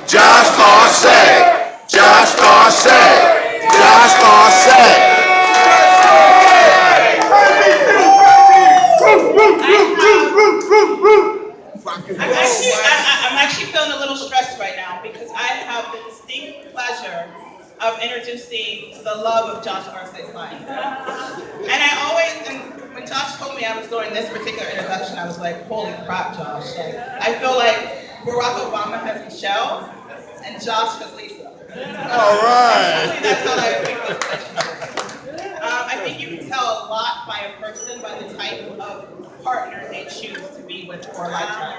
Josh Arce. Josh Arce. Josh Arce. I'm actually feeling a little stressed right now because I have the distinct pleasure of introducing the love of Josh Arce's life. And when Josh told me I was doing this particular introduction, I was like, holy crap, Josh. Like, I feel like Barack Obama has Michelle and Josh has Lisa. All right. That's how I think those relationships. I think you can tell a lot by a person by the type of partner they choose to be with for a lifetime.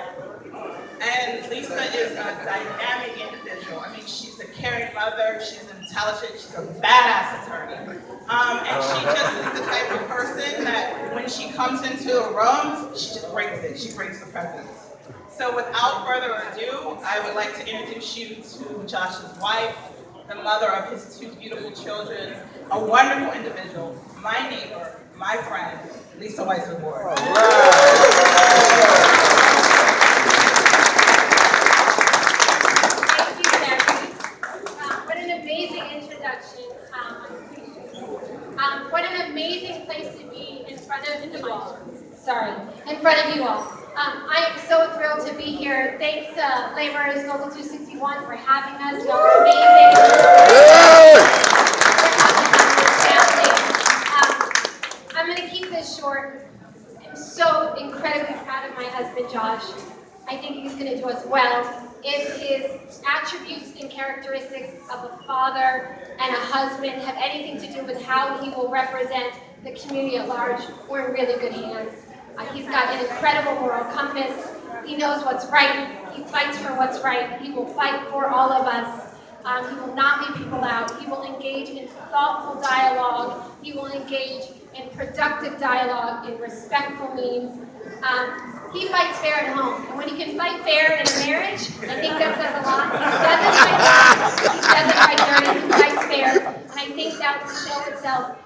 And Lisa is a dynamic individual. I mean, she's a caring mother, she's intelligent, she's a badass attorney. And she just is the type of person that when she comes into a room, she just brings it. She brings the presence. So without further ado, I would like to introduce you to Josh's wife, the mother of his two beautiful children, a wonderful individual, my neighbor, my friend, Lisa Weiser-Ward. What an amazing place to be in front of you all. In front of you all. I am so thrilled to be here. Thanks, Laborers Local 261 for having us. Y'all are amazing. I'm going to keep this short. I'm so incredibly proud of my husband, Josh. I think he's going to do us well. If his attributes and characteristics of a father and a husband have anything to do with how he will represent the community at large, we're in really good hands. He's got an incredible moral compass. He knows what's right. He fights for what's right. He will fight for all of us. He will not leave people out. He will engage in thoughtful dialogue. He will engage in productive dialogue, in respectful means. He fights fair at home. And when he can fight fair in a marriage, I think that says a lot. He doesn't fight dirty, he fights fair. And I think that will show itself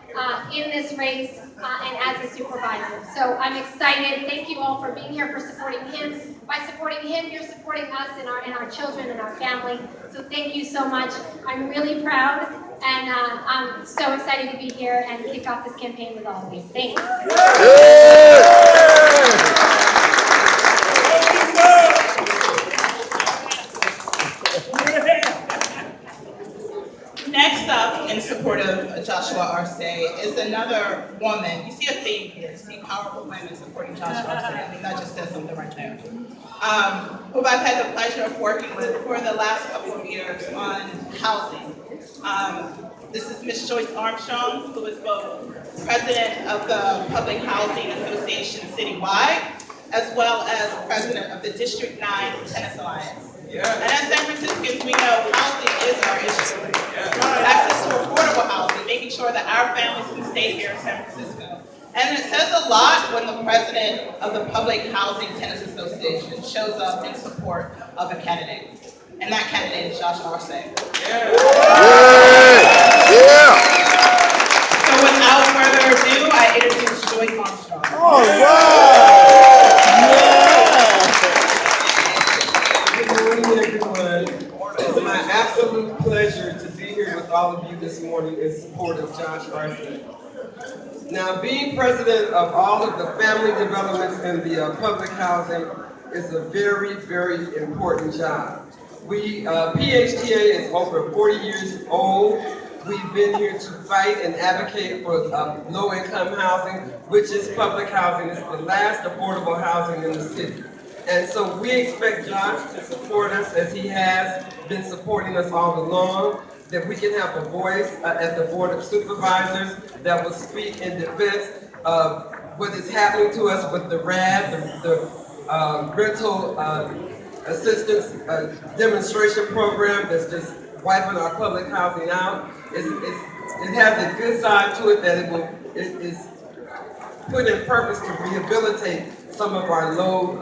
in this race and as a supervisor. So I'm excited. Thank you all for being here, for supporting him. By supporting him, you're supporting us and our children and our family. So thank you so much. I'm really proud, and I'm so excited to be here and kick off this campaign with all of you. Thanks. Next up, in support of Joshua Arce, is another woman. You see a theme here. You see powerful women supporting Joshua Arce. I think that just says something right there. Who I've had the pleasure of working with for the last couple of years on housing. This is Ms. Joyce Armstrong, who is both president of the Public Housing Association citywide, as well as president of the District 9 Tennis Alliance. Yeah. And as San Franciscans, we know housing is our issue. Access to affordable housing, making sure that our families can stay here in San Francisco. And it says a lot when the president of the Public Housing Tenants Association shows up in support of a candidate. And that candidate is Josh Arce. Yeah. So without further ado, I introduce Joyce Armstrong. All right. It's my absolute pleasure to be here with all of you this morning in support of Josh Arce. Now, being president of all of the family developments in the public housing is a very, very important job. PHTA is over 40 years old. We've been here to fight and advocate for low-income housing, which is public housing. It's the last affordable housing in the city. And so we expect Josh to support us as he has been supporting us all along, that we can have a voice at the Board of Supervisors that will speak in defense of what is happening to us with the RAD, the rental assistance demonstration program that's just wiping our public housing out. It has a good side to it that it is put in purpose to rehabilitate some of our low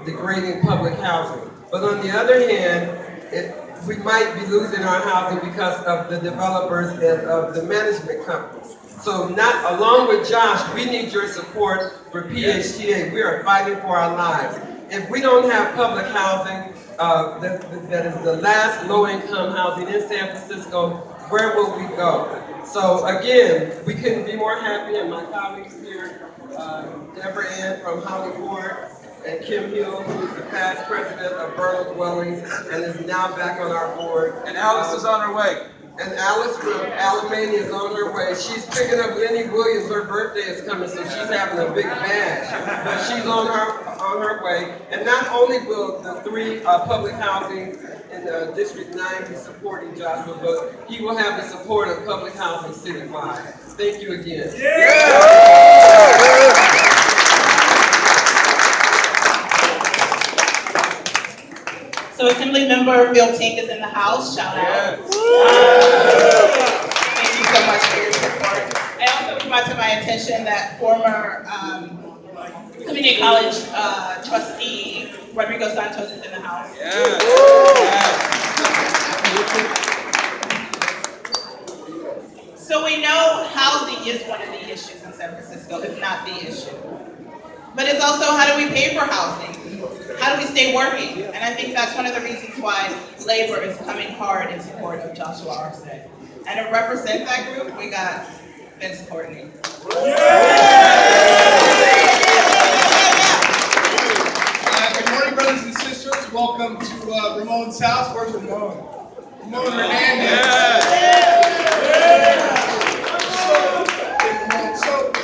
degrading public housing. But on the other hand, we might be losing our housing because of the developers and of the management companies. So along with Josh, we need your support for PHTA. We are fighting for our lives. If we don't have public housing, that is the last low-income housing in San Francisco, where will we go? So again, we couldn't be more happy, and my colleagues here, Deborah Ann from Hollywood, and Kim Hill, who is the past president of Burnham Dwellings and is now back on our board. And Alice is on her way. And Alice from Alamania is on her way. She's picking up Lenny Williams. Her birthday is coming, so she's having a big bash. But she's on her way. And not only will the 3 public housing in District 9 be supporting Joshua, but he will have the support of public housing citywide. Thank you again. So Assembly Member Phil Tink is in the house. Shout out. Thank you so much for your support. I also brought to my attention that former community college trustee Rodrigo Santos is in the house. So we know housing is one of the issues in San Francisco, if not the issue. But it's also, how do we pay for housing? How do we stay working? And I think that's one of the reasons why labor is coming hard in support of Joshua Arce. And to represent that group, we got Vince Courtney. Good morning, brothers and sisters. Welcome to Ramon's house. Where's Ramon? Ramon Hernandez.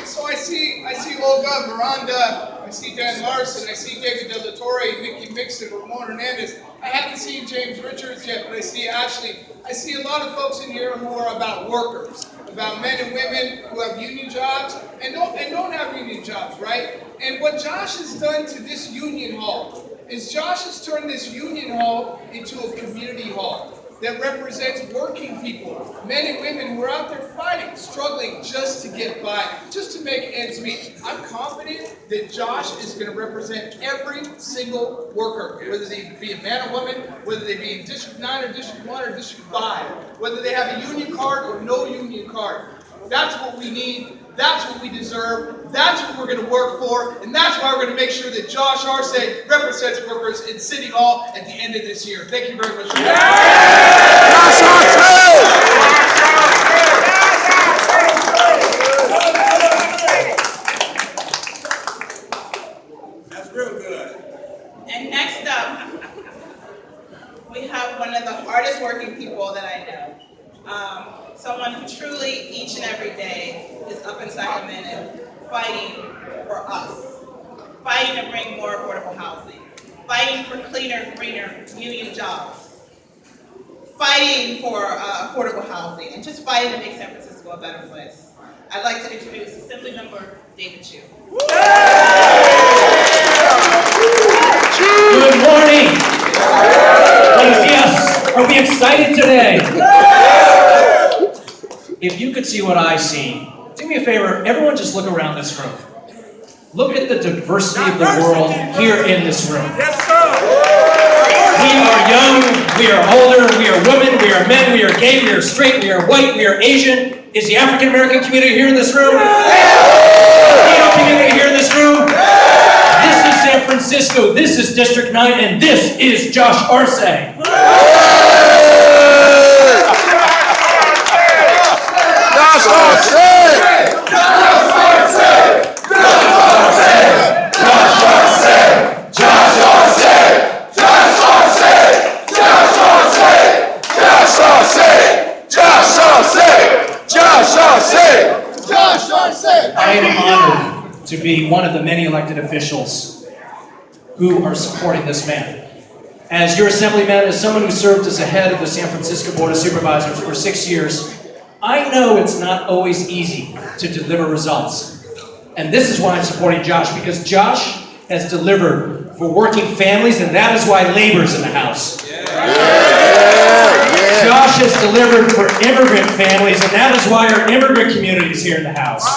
So I see Olga, Miranda, I see Dan Larson, I see David De La Torre, Nikki Mixon, Ramon Hernandez. I haven't seen James Richards yet, but I see Ashley. I see a lot of folks in here who are about workers, about men and women who have union jobs and don't have union jobs, right? And what Josh has done to this union hall is Josh has turned this union hall into a community hall that represents working people, men and women who are out there fighting, struggling just to get by, just to make ends meet. I'm confident that Josh is going to represent every single worker, whether they be a man or woman, whether they be in District 9 or District 1 or District 5, whether they have a union card or no union card. That's what we need. That's what we deserve. That's what we're going to work for. And that's why we're going to make sure that Josh Arce represents workers in City Hall at the end of this year. Thank you very much. Josh Arce! That's real good. And next up, we have one of the hardest working people that I know. Someone who truly, each and every day, is up in Sacramento fighting for us, fighting to bring more affordable housing, fighting for cleaner, greener union jobs, fighting for affordable housing, and just fighting to make San Francisco a better place. I'd like to introduce Assembly Member David Chu. Good morning. Buenos dias. Are we excited today? If you could see what I see, do me a favor, everyone just look around this room. Look at the diversity of the world here in this room. Yes, sir. We are young, we are older, we are women, we are men, we are gay, we are straight, we are white, we are Asian. Is the African American community here in this room? Latino community here in this room? This is San Francisco, this is District 9, and this is Josh Arce. Josh Arce! Josh Arce! Josh Arce! Josh Arce! Josh Arce! Josh Arce! Josh Arce! Josh Arce! Josh Arce! Josh Arce! Josh Arce! I am honored to be one of the many elected officials who are supporting this man. As your assemblyman, as someone who served as the head of the San Francisco Board of Supervisors for 6 years, I know it's not always easy to deliver results. And this is why I'm supporting Josh, because Josh has delivered for working families, and that is why labor's in the house. Josh has delivered for immigrant families, and that is why our immigrant community is here in the house.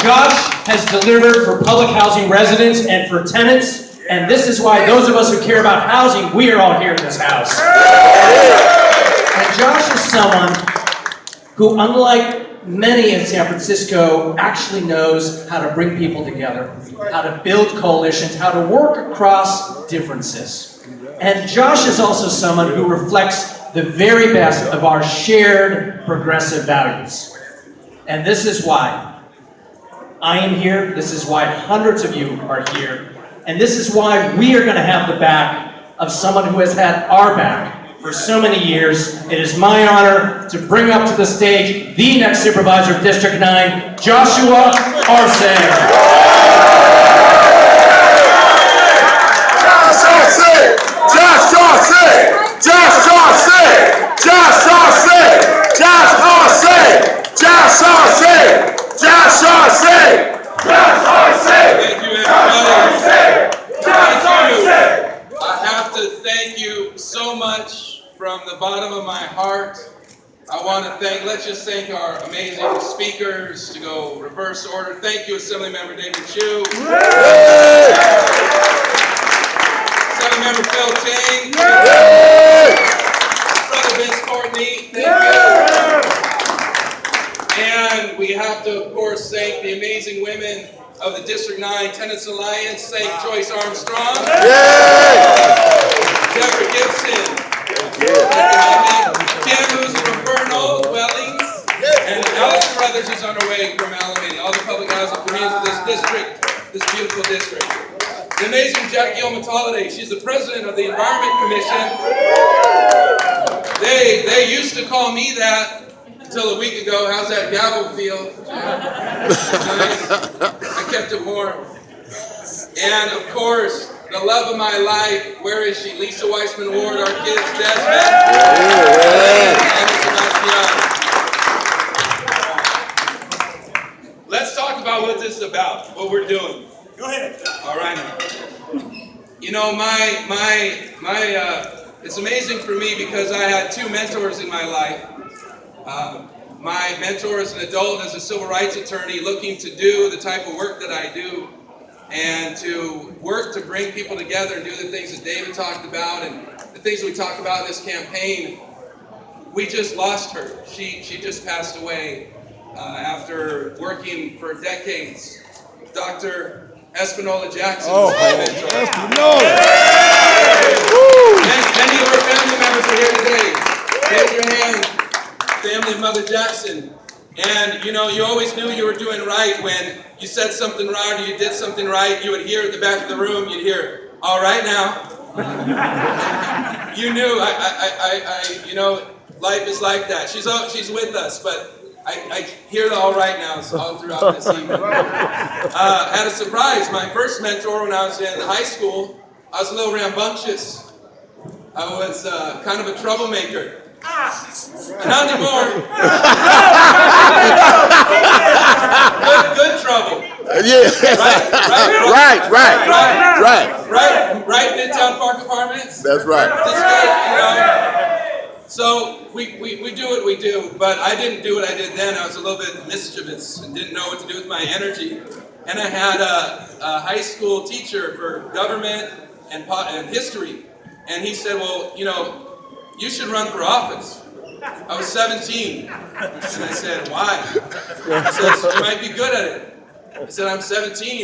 Josh has delivered for public housing residents and for tenants, and this is why those of us who care about housing, we are all here in this house. And Josh is someone who, unlike many in San Francisco, actually knows how to bring people together, how to build coalitions, how to work across differences. And Josh is also someone who reflects the very best of our shared progressive values. And this is why I am here. This is why hundreds of you are here. And this is why we are going to have the back of someone who has had our back for so many years. It is my honor to bring up to the stage the next supervisor of District 9, Joshua Arce. Josh Arce! Josh Arce! Josh Arce! Josh Arce! Josh Arce! Josh Arce! Josh Arce! Josh Arce! Thank you, everybody. Thank you. I have to thank you so much from the bottom of my heart. I want to let's just thank our amazing speakers to go reverse order. Thank you, Assemblymember David Chu. Assemblymember Phil Ting. Brother Vince Courtney. Thank you. And we have to, of course, thank the amazing women of the District 9 Tenants Alliance. Thank Joyce Armstrong. Deborah Gibson. Kim, who's from Bernal, Wellings. And Allison Brothers is on her way from Alameda. All the public housing communities of this district, this beautiful district. The amazing Jackie Omatolade. She's the president of the Environment Commission. They used to call me that until a week ago. How's that gavel feel? Nice. I kept it warm. And of course, the love of my life, where is she? Lisa Weissman Ward, our kids, Desmond. And Sebastian. Let's talk about what this is about, what we're doing. Go ahead. All right. You know, it's amazing for me because I had two mentors in my life. My mentor as an adult, as a civil rights attorney, looking to do the type of work that I do and to work to bring people together and do the things that David talked about and the things that we talked about in this campaign. We just lost her. She just passed away after working for decades. Dr. Espinola Jackson was my mentor. Many of our family members are here today. Raise your hand. Family of Mother Jackson. And you know, you always knew you were doing right when you said something right or you did something right. You would hear at the back of the room, you'd hear, all right now. You knew, you know, life is like that. She's with us, but I hear the all right now all throughout this evening. Had a surprise. My first mentor when I was in high school, I was a little rambunctious. I was kind of a troublemaker. Not anymore. Good trouble. Yeah. Right. Midtown Park Apartments. That's right. You know. So we do what we do, but I didn't do what I did then. I was a little bit mischievous and didn't know what to do with my energy. And I had a high school teacher for government and history, and he said, well, you know, you should run for office. I was 17. And I said, why? He says, you might be good at it. I said, I'm 17.